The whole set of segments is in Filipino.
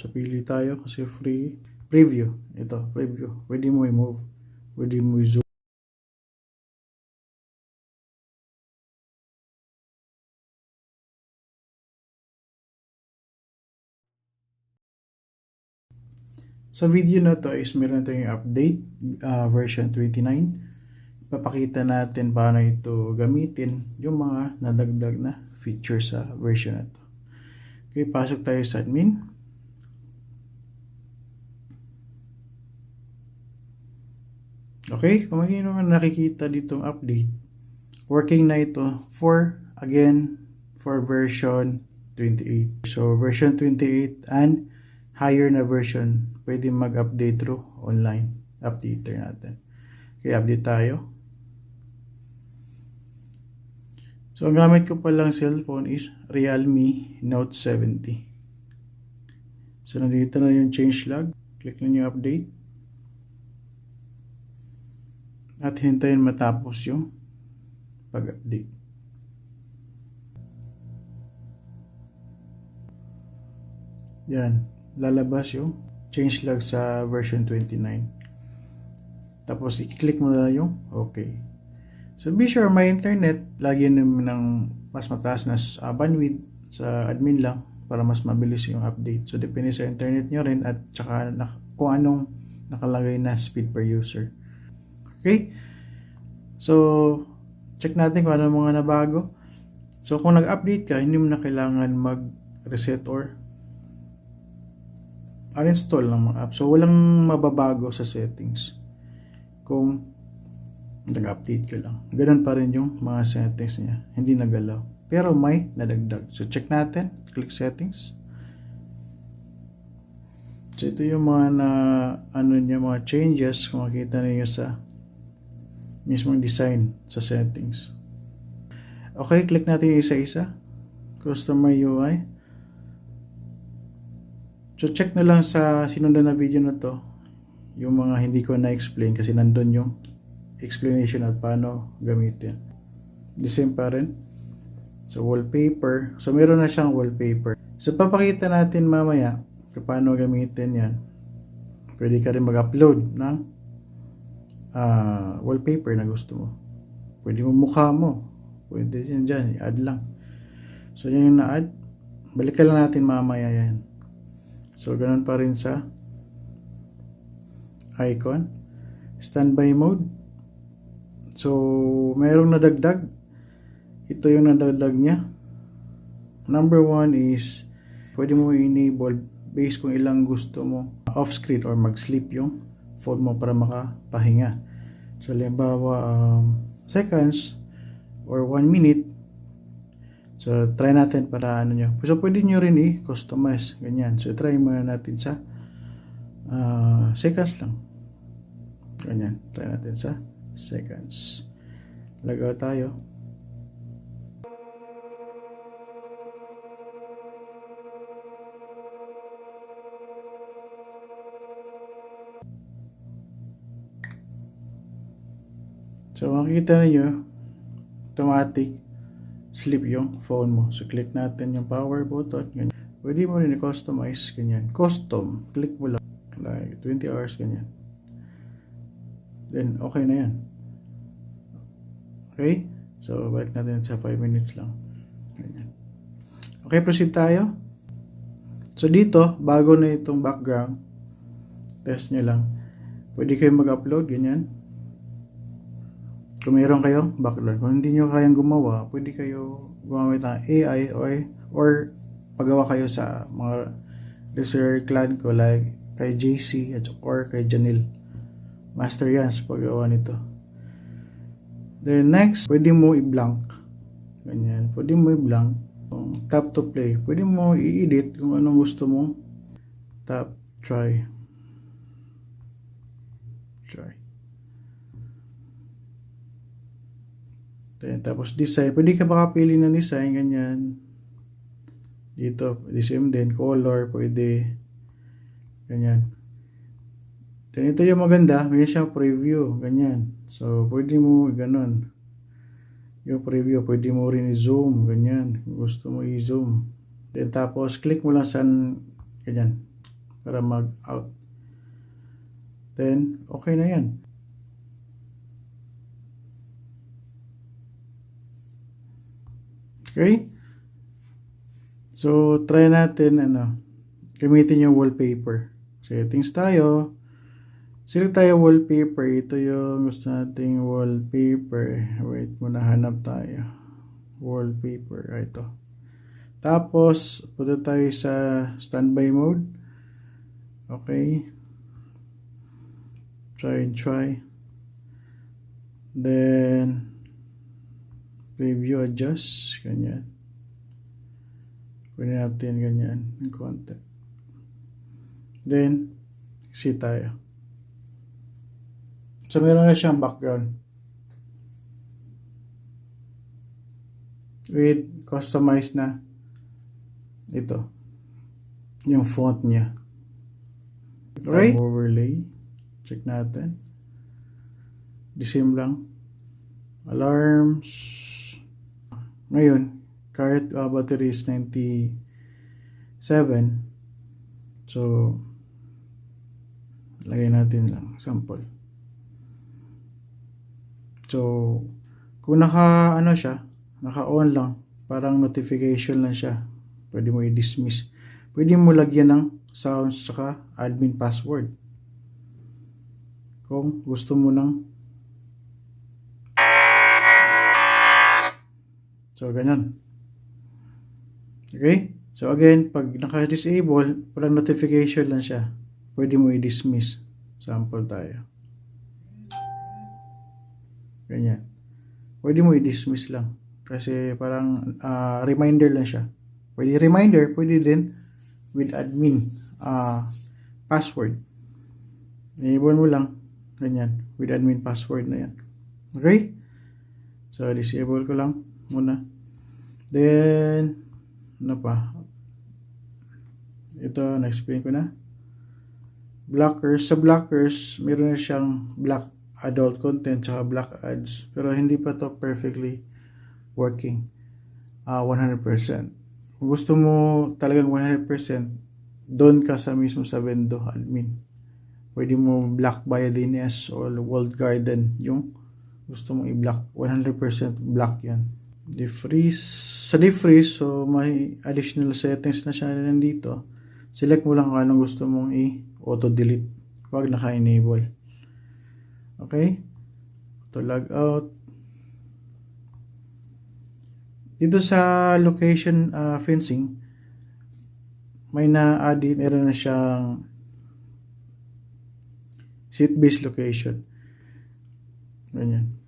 So, pili tayo kasi free. Preview. Ito, preview. Pwede mo i-move. Pwede mo i-zoom. Sa video na to is meron tayong update version 29. Papakita natin paano ito gamitin yung mga nadagdag na feature sa version na to. Okay, pasok tayo sa admin. Okay, kung magino nga nakikita ditong update, working na ito for version 28. So version 28 and higher na version, pwede mag-update through online updater natin. Okay, update tayo. So ang gamit ko palang cellphone is Realme Note 70. So nandito na yung change log. Click na yung update. At hintayin matapos yung pag-update. Yan. Lalabas yung change log sa version 29. Tapos i-click mo na yung okay. So be sure may internet. Lagyan naman ng mas mataas na bandwidth sa admin lang para mas mabilis yung update. So depende sa internet nyo rin at saka kung anong nakalagay na speed per user. Okay? So check natin kung ano mga nabago. So kung nag-update ka, hindi mo na kailangan mag-reset or uninstall ng mga app. So walang mababago sa settings kung nag-update ka lang. Ganun pa rin yung mga settings niya. Hindi nagalaw. Pero may nadagdag. So check natin. Click settings. So ito yung mga mga changes kung makita niyo sa mismong design sa settings. Okay, click natin yung isa-isa. Customer UI. So check na lang sa sinundan na video na to yung mga hindi ko na-explain kasi nandun yung explanation at paano gamitin. The same pa rin. So wallpaper. So meron na siyang wallpaper. So papakita natin mamaya kung paano gamitin yan. Pwede ka rin mag-upload ng wallpaper na gusto mo. Pwede mo mukha mo. Pwede yan dyan. I-add lang. So yan yung na-add. Balikan lang natin mamaya yan. So ganun pa rin sa icon. Standby mode. So mayroong nadagdag. Ito yung nadagdag niya. Number 1 is pwede mo i-enable based kung ilang gusto mo off screen or mag-sleep yung phone mo para makapahinga. So halimbawa seconds or 1 minute. So try natin para ano nyo. So pwede nyo rin i-customize ganyan. So try muna natin sa seconds lang. Ganyan. Try natin sa seconds. Lagaw tayo. So makikita niyo automatic sleep yung phone mo. So click natin yung power button. Ganyan. Pwede mo rin i-customize ganyan. Custom. Click mo lang. Like 20 hours ganyan. Then okay na yan. Okay? So balik natin sa 5 minutes lang. Ganyan. Okay, proceed tayo. So dito, bago na itong background, test nyo lang. Pwede kayo mag-upload, ganyan. Kung mayroon kayong background. Kung hindi nyo kayang gumawa, pwede kayo gumamit ng AI or pagawa kayo sa mga research clan ko like kay JC or kay Janil. Master yan sa paggawa nito. Then next, pwede mo i-blank. Ganyan. Pwede mo i-blank. Tap to play. Pwede mo i-edit kung anong gusto mo. Tap, try. Then, tapos design. Pwede ka makapili ng design. Ganyan. Dito, the same din. Color, pwede. Ganyan. Then ito yung maganda, may siyang preview, ganyan. So pwede mo ganun. Yung preview, pwede mo rin i-zoom, ganyan. Gusto mo i-zoom. Then tapos click mo lang sa ganyan. para mag-out. Then, okay na yan. Okay? So, try natin, gamitin yung wallpaper. Settings tayo. Select tayo wallpaper. Ito yung gusto nating wallpaper. Wait muna, hanap tayo. Wallpaper. Ito. Tapos, punta tayo sa standby mode. Okay. Try. Then, preview, adjust. Ganyan. Pwede natin ganyan yung content. Then, exit tayo. So, meron na siyang background. With customized na ito. Yung font niya. Okay? Overlay. Check natin. The same lang. Alarms. Ngayon, current battery is 97. So, lagay natin lang sample. So, kung naka-on lang, parang notification lang siya. Pwede mo i-dismiss. Pwede mo lagyan ng sounds saka admin password. Kung gusto mo so, ganyan. Okay? So, again, pag naka-disable, parang notification lang siya. Pwede mo i-dismiss. Sample tayo. Ganyan. Pwede mo i-dismiss lang. Kasi parang reminder lang siya. Pwede reminder, pwede din with admin password. Enable mo lang. Ganyan. With admin password na yan. Okay? So, disable ko lang muna. Then, ano pa? Ito, na-explain ko na. Blockers. Sa blockers, meron na siyang block adult content tsaka block ads. Pero hindi pa to perfectly working 100%. Kung gusto mo talagang 100%, doon ka sa mismo sa Vendo admin. Pwede mo block via DNS or walled garden yung gusto mong i-block. 100% block yan. Defreeze. Sa defreeze, so may additional settings na siya nandito. Select mo lang kung anong gusto mong i-auto-delete. Huwag naka-enable. Okay? To log out. Dito sa location fencing, may na-add in, meron na siyang seat-based location. Ganyan.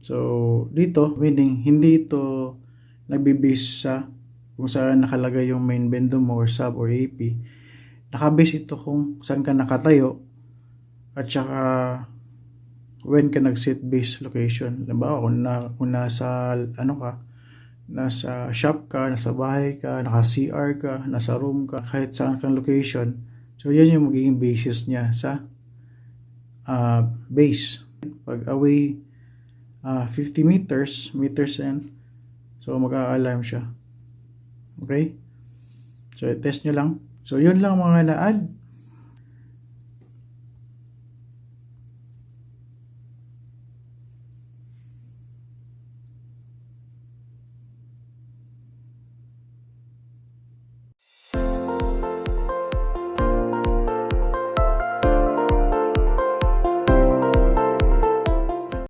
So, dito, meaning, hindi ito nagbe-base sa kung saan nakalagay yung main Vendo mo or sub or AP. Nakabase ito kung saan ka nakatayo at saka when ka nag-set base location. Diba? Kung nasa nasa shop ka, nasa bahay ka, naka-CR ka, nasa room ka, kahit saan kang location. So, yan yung magiging basis niya sa base. Pag away 50 meters and so mag-a-alarm siya. Okay? So, i-test nyo lang. So, yun lang mga na-add.